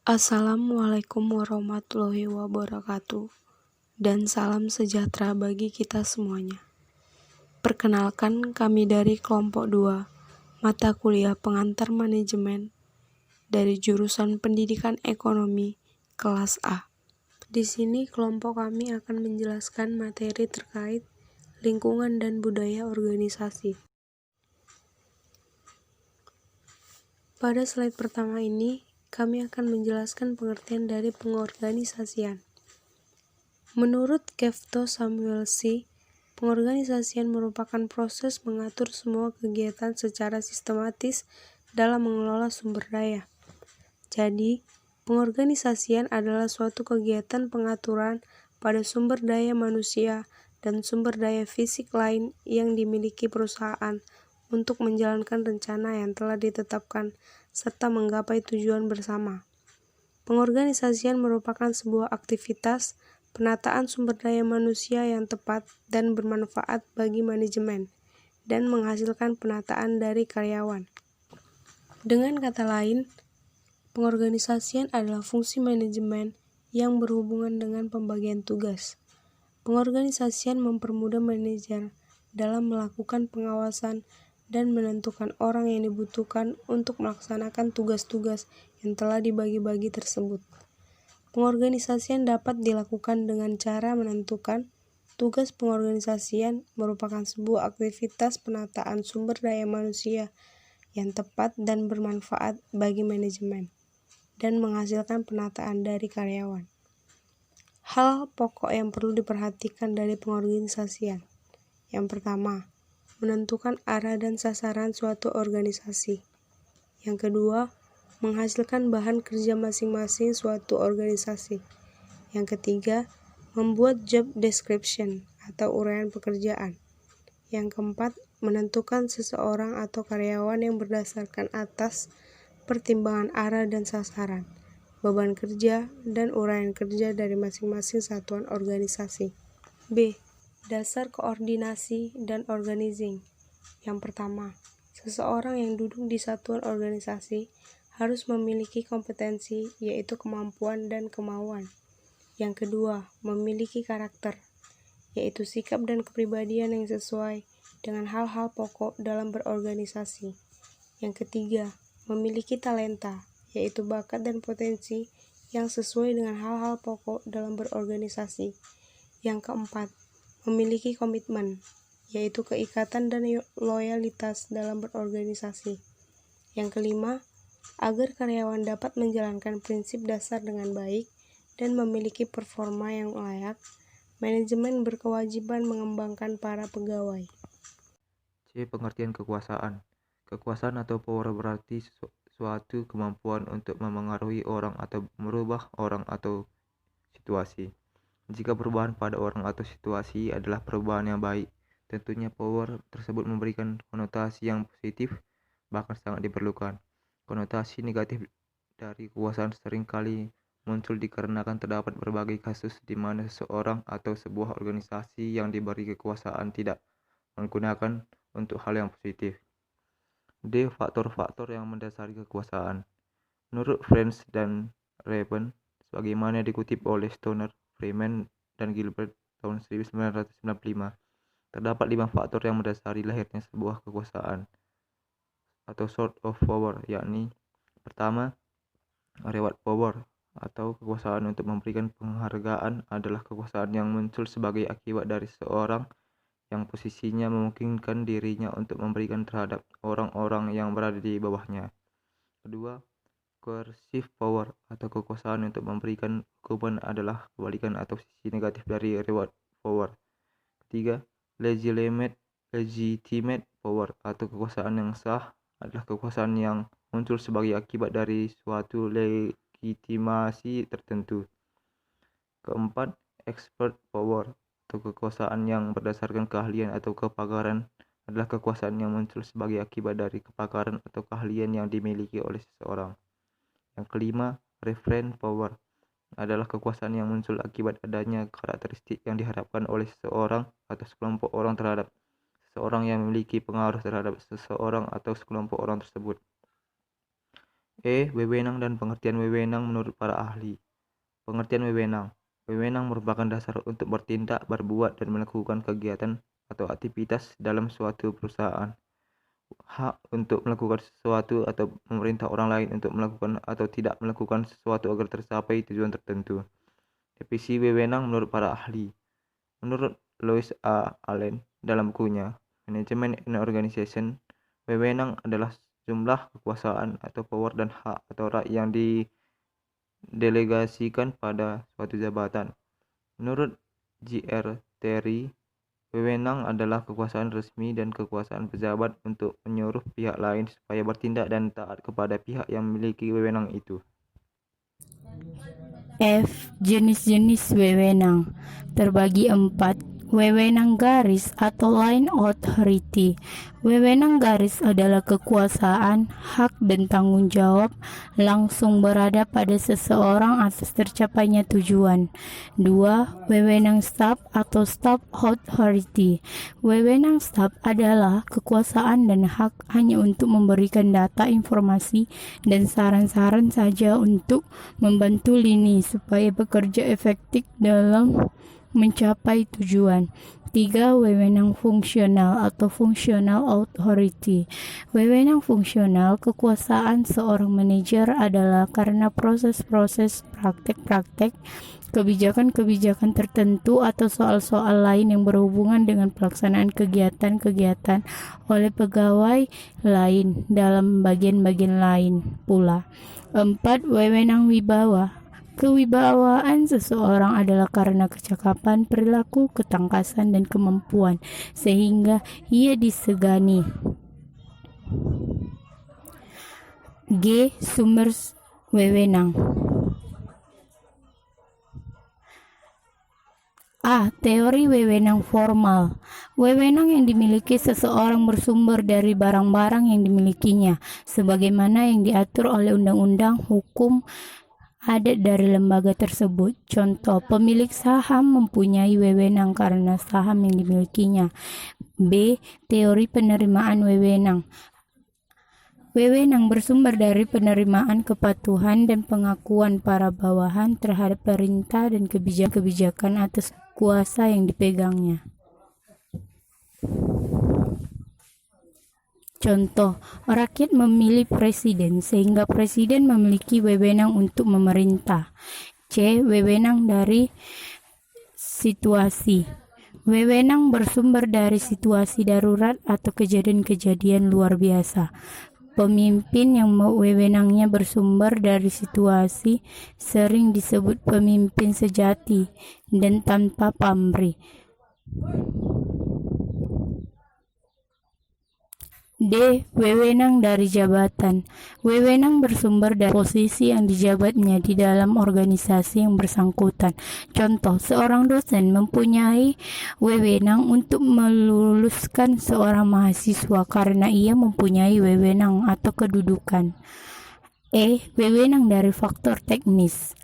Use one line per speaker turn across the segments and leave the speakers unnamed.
Assalamualaikum warahmatullahi wabarakatuh, dan salam sejahtera bagi kita semuanya. Perkenalkan, kami dari kelompok 2, mata kuliah pengantar manajemen dari jurusan Pendidikan Ekonomi kelas A. Di sini kelompok kami akan menjelaskan materi terkait lingkungan dan budaya organisasi. Pada slide pertama ini, kami akan menjelaskan pengertian dari pengorganisasian. Menurut Kefto Samuelsi, pengorganisasian merupakan proses mengatur semua kegiatan secara sistematis dalam mengelola sumber daya. Jadi, pengorganisasian adalah suatu kegiatan pengaturan pada sumber daya manusia dan sumber daya fisik lain yang dimiliki perusahaan untuk menjalankan rencana yang telah ditetapkan serta menggapai tujuan bersama. Pengorganisasian merupakan sebuah aktivitas penataan sumber daya manusia yang tepat dan bermanfaat bagi manajemen, dan menghasilkan penataan dari karyawan. Dengan kata lain, pengorganisasian adalah fungsi manajemen yang berhubungan dengan pembagian tugas. Pengorganisasian mempermudah manajer dalam melakukan pengawasan dan menentukan orang yang dibutuhkan untuk melaksanakan tugas-tugas yang telah dibagi-bagi tersebut. Pengorganisasian dapat dilakukan dengan cara menentukan tugas. Pengorganisasian merupakan sebuah aktivitas penataan sumber daya manusia yang tepat dan bermanfaat bagi manajemen, dan menghasilkan penataan dari karyawan. Hal pokok yang perlu diperhatikan dari pengorganisasian. Yang pertama, menentukan arah dan sasaran suatu organisasi. Yang kedua, menghasilkan bahan kerja masing-masing suatu organisasi. Yang ketiga, membuat job description atau uraian pekerjaan. Yang keempat, menentukan seseorang atau karyawan yang berdasarkan atas pertimbangan arah dan sasaran, beban kerja, dan uraian kerja dari masing-masing satuan organisasi. B. Dasar koordinasi dan organizing. Yang pertama, seseorang yang duduk di satuan organisasi harus memiliki kompetensi, yaitu kemampuan dan kemauan. Yang kedua, memiliki karakter, yaitu sikap dan kepribadian yang sesuai dengan hal-hal pokok dalam berorganisasi. Yang ketiga, memiliki talenta, yaitu bakat dan potensi yang sesuai dengan hal-hal pokok dalam berorganisasi. Yang keempat, memiliki komitmen, yaitu keikatan dan loyalitas dalam berorganisasi. Yang kelima, agar karyawan dapat menjalankan prinsip dasar dengan baik dan memiliki performa yang layak, manajemen berkewajiban mengembangkan para pegawai.
C. Pengertian kekuasaan. Kekuasaan atau power berarti suatu kemampuan untuk memengaruhi orang atau merubah orang atau situasi. Jika perubahan pada orang atau situasi adalah perubahan yang baik, tentunya power tersebut memberikan konotasi yang positif, bahkan sangat diperlukan. Konotasi negatif dari kekuasaan seringkali muncul dikarenakan terdapat berbagai kasus di mana seseorang atau sebuah organisasi yang diberi kekuasaan tidak menggunakan untuk hal yang positif. D. Faktor-faktor yang mendasari kekuasaan. Menurut French dan Raven, sebagaimana dikutip oleh Stoner, Freeman, dan Gilbert tahun 1995, terdapat 5 faktor yang mendasari lahirnya sebuah kekuasaan atau sort of power, yakni pertama, reward power atau kekuasaan untuk memberikan penghargaan adalah kekuasaan yang muncul sebagai akibat dari seorang yang posisinya memungkinkan dirinya untuk memberikan terhadap orang-orang yang berada di bawahnya. Kedua, coercive power atau kekuasaan untuk memberikan hukuman adalah kebalikan atau sisi negatif dari reward power. Ketiga, legitimate power atau kekuasaan yang sah adalah kekuasaan yang muncul sebagai akibat dari suatu legitimasi tertentu. Keempat, expert power atau kekuasaan yang berdasarkan keahlian atau kepakaran adalah kekuasaan yang muncul sebagai akibat dari kepakaran atau keahlian yang dimiliki oleh seseorang. Yang kelima, referent power adalah kekuasaan yang muncul akibat adanya karakteristik yang diharapkan oleh seseorang atau sekelompok orang terhadap seseorang yang memiliki pengaruh terhadap seseorang atau sekelompok orang tersebut. Wewenang dan pengertian wewenang menurut para ahli. Pengertian wewenang. Wewenang merupakan dasar untuk bertindak, berbuat, dan melakukan kegiatan atau aktivitas dalam suatu perusahaan. Hak untuk melakukan sesuatu atau memerintah orang lain untuk melakukan atau tidak melakukan sesuatu agar tercapai tujuan tertentu. Definisi wewenang menurut para ahli. Menurut Louis A. Allen dalam bukunya Management and Organization, wewenang adalah jumlah kekuasaan atau power dan hak atau right yang didelegasikan pada suatu jabatan. Menurut J.R. Terry, wewenang adalah kekuasaan resmi dan kekuasaan pejabat untuk menyuruh pihak lain supaya bertindak dan taat kepada pihak yang memiliki wewenang itu.
Jenis-jenis wewenang terbagi 4. Wewenang garis atau line authority. Wewenang garis adalah kekuasaan, hak dan tanggung jawab langsung berada pada seseorang atas tercapainya tujuan. 2. Wewenang staf atau staff authority. Wewenang staf adalah kekuasaan dan hak hanya untuk memberikan data, informasi, dan saran-saran saja untuk membantu lini supaya bekerja efektif dalam mencapai tujuan. 3. Wewenang fungsional atau functional authority. Wewenang fungsional, kekuasaan seorang manajer adalah karena proses-proses, praktek-praktek, kebijakan-kebijakan tertentu atau soal-soal lain yang berhubungan dengan pelaksanaan kegiatan-kegiatan oleh pegawai lain dalam bagian-bagian lain pula. 4. Wewenang wibawa. Kewibawaan seseorang adalah karena kecakapan, perilaku, ketangkasan, dan kemampuan, sehingga ia disegani. Sumber wewenang. Teori wewenang formal. Wewenang yang dimiliki seseorang bersumber dari barang-barang yang dimilikinya, sebagaimana yang diatur oleh undang-undang, hukum, adat dari lembaga tersebut. Contoh, pemilik saham mempunyai wewenang karena saham yang dimilikinya. Teori penerimaan wewenang. Wewenang bersumber dari penerimaan, kepatuhan, dan pengakuan para bawahan terhadap perintah dan kebijakan atas kuasa yang dipegangnya. Contoh, rakyat memilih presiden sehingga presiden memiliki wewenang untuk memerintah. Wewenang dari situasi. Wewenang bersumber dari situasi darurat atau kejadian-kejadian luar biasa. Pemimpin yang wewenangnya bersumber dari situasi sering disebut pemimpin sejati dan tanpa pamrih. Wewenang dari jabatan. Wewenang bersumber dari posisi yang dijabatnya di dalam organisasi yang bersangkutan. Contoh, seorang dosen mempunyai wewenang untuk meluluskan seorang mahasiswa karena ia mempunyai wewenang atau kedudukan. Wewenang dari faktor teknis.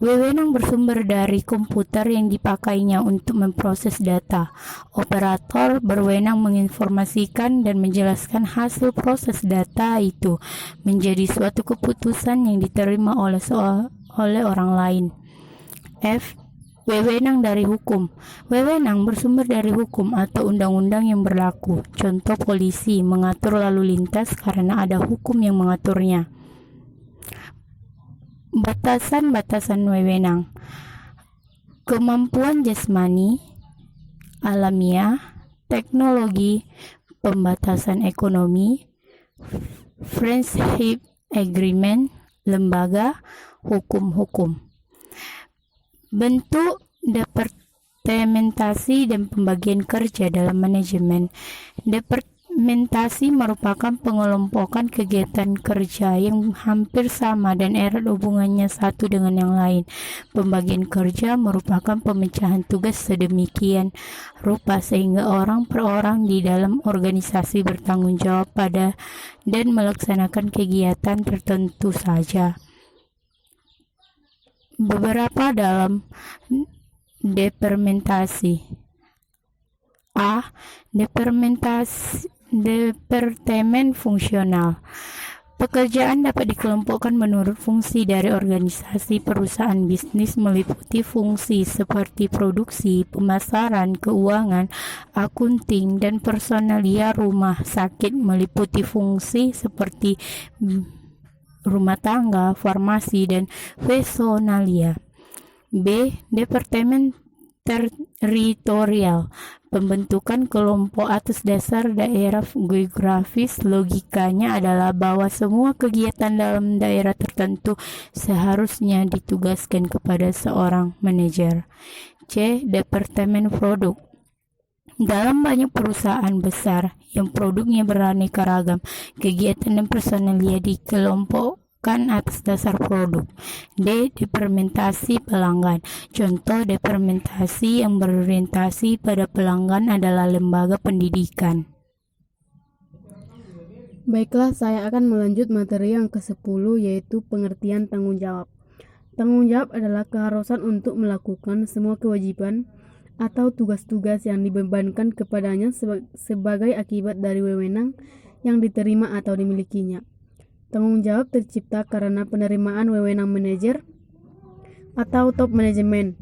Wewenang bersumber dari komputer yang dipakainya untuk memproses data. Operator berwenang menginformasikan dan menjelaskan hasil proses data itu menjadi suatu keputusan yang diterima oleh orang lain. Wewenang dari hukum. Wewenang bersumber dari hukum atau undang-undang yang berlaku. Contoh, polisi mengatur lalu lintas karena ada hukum yang mengaturnya. Batasan-batasan wewenang. Kemampuan jasmani, alamiah, teknologi, pembatasan ekonomi, friendship agreement, lembaga, hukum-hukum. Bentuk departementasi dan pembagian kerja dalam manajemen. Departementasi merupakan pengelompokan kegiatan kerja yang hampir sama dan erat hubungannya satu dengan yang lain. Pembagian kerja merupakan pemecahan tugas sedemikian rupa sehingga orang per orang di dalam organisasi bertanggung jawab pada dan melaksanakan kegiatan tertentu saja. Beberapa dalam departementasi. Departemen fungsional. Pekerjaan dapat dikelompokkan menurut fungsi dari organisasi perusahaan bisnis meliputi fungsi seperti produksi, pemasaran, keuangan, akunting, dan personalia. Rumah sakit meliputi fungsi seperti rumah tangga, farmasi, dan personalia. B. Departemen teritorial, pembentukan kelompok atas dasar daerah geografis. Logikanya adalah bahwa semua kegiatan dalam daerah tertentu seharusnya ditugaskan kepada seorang manajer. C. Departemen produk. Dalam banyak perusahaan besar yang produknya beraneka ragam, kegiatan dan personalia dikelompokkan atas dasar produk. D. Departementasi pelanggan. Contoh departementasi yang berorientasi pada pelanggan adalah lembaga pendidikan.
Baiklah, saya akan melanjut materi yang ke-10, yaitu pengertian tanggung jawab. Tanggung jawab adalah keharusan untuk melakukan semua kewajiban atau tugas-tugas yang dibebankan kepadanya sebagai akibat dari wewenang yang diterima atau dimilikinya. Tanggung jawab tercipta karena penerimaan wewenang manajer atau top manajemen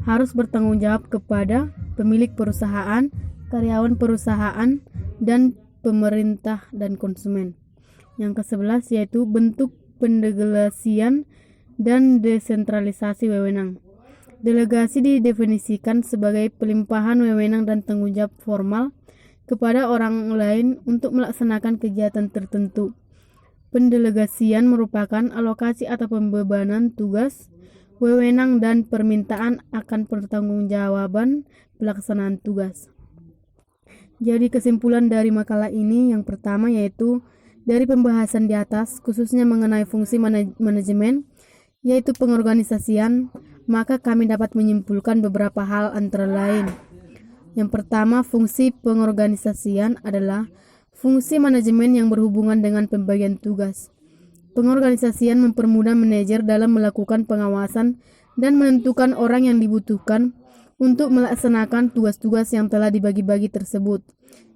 harus bertanggung jawab kepada pemilik perusahaan, karyawan perusahaan, dan pemerintah dan konsumen. Yang ke-11 yaitu bentuk pendelegasian dan desentralisasi wewenang. Delegasi didefinisikan sebagai pelimpahan wewenang dan tanggung jawab formal kepada orang lain untuk melaksanakan kegiatan tertentu. Pendelegasian merupakan alokasi atau pembebanan tugas, wewenang, dan permintaan akan pertanggungjawaban pelaksanaan tugas. Jadi kesimpulan dari makalah ini yang pertama yaitu dari pembahasan di atas khususnya mengenai fungsi manajemen yaitu pengorganisasian, maka kami dapat menyimpulkan beberapa hal antara lain. Yang pertama, fungsi pengorganisasian adalah fungsi manajemen yang berhubungan dengan pembagian tugas. Pengorganisasian mempermudah manajer dalam melakukan pengawasan dan menentukan orang yang dibutuhkan untuk melaksanakan tugas-tugas yang telah dibagi-bagi tersebut.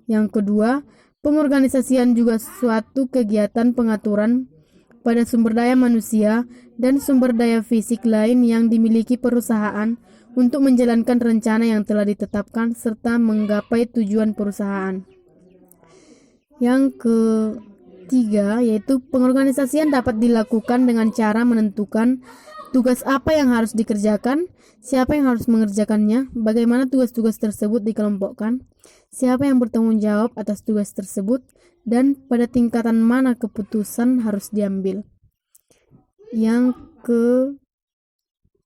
Yang kedua, pengorganisasian juga suatu kegiatan pengaturan pada sumber daya manusia dan sumber daya fisik lain yang dimiliki perusahaan untuk menjalankan rencana yang telah ditetapkan serta menggapai tujuan perusahaan. Yang ketiga yaitu pengorganisasian dapat dilakukan dengan cara menentukan tugas apa yang harus dikerjakan, siapa yang harus mengerjakannya, bagaimana tugas-tugas tersebut dikelompokkan, siapa yang bertanggung jawab atas tugas tersebut, dan pada tingkatan mana keputusan harus diambil. Yang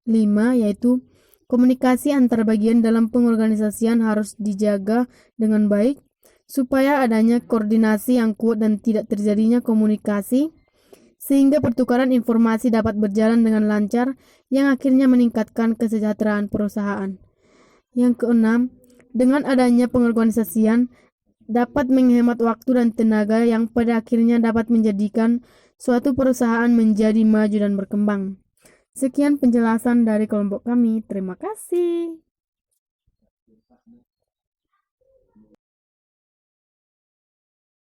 kelima yaitu komunikasi antar bagian dalam pengorganisasian harus dijaga dengan baik supaya adanya koordinasi yang kuat dan tidak terjadinya komunikasi sehingga pertukaran informasi dapat berjalan dengan lancar yang akhirnya meningkatkan kesejahteraan perusahaan. Yang keenam, dengan adanya pengorganisasian dapat menghemat waktu dan tenaga yang pada akhirnya dapat menjadikan suatu perusahaan menjadi maju dan berkembang. Sekian penjelasan dari kelompok kami. Terima kasih.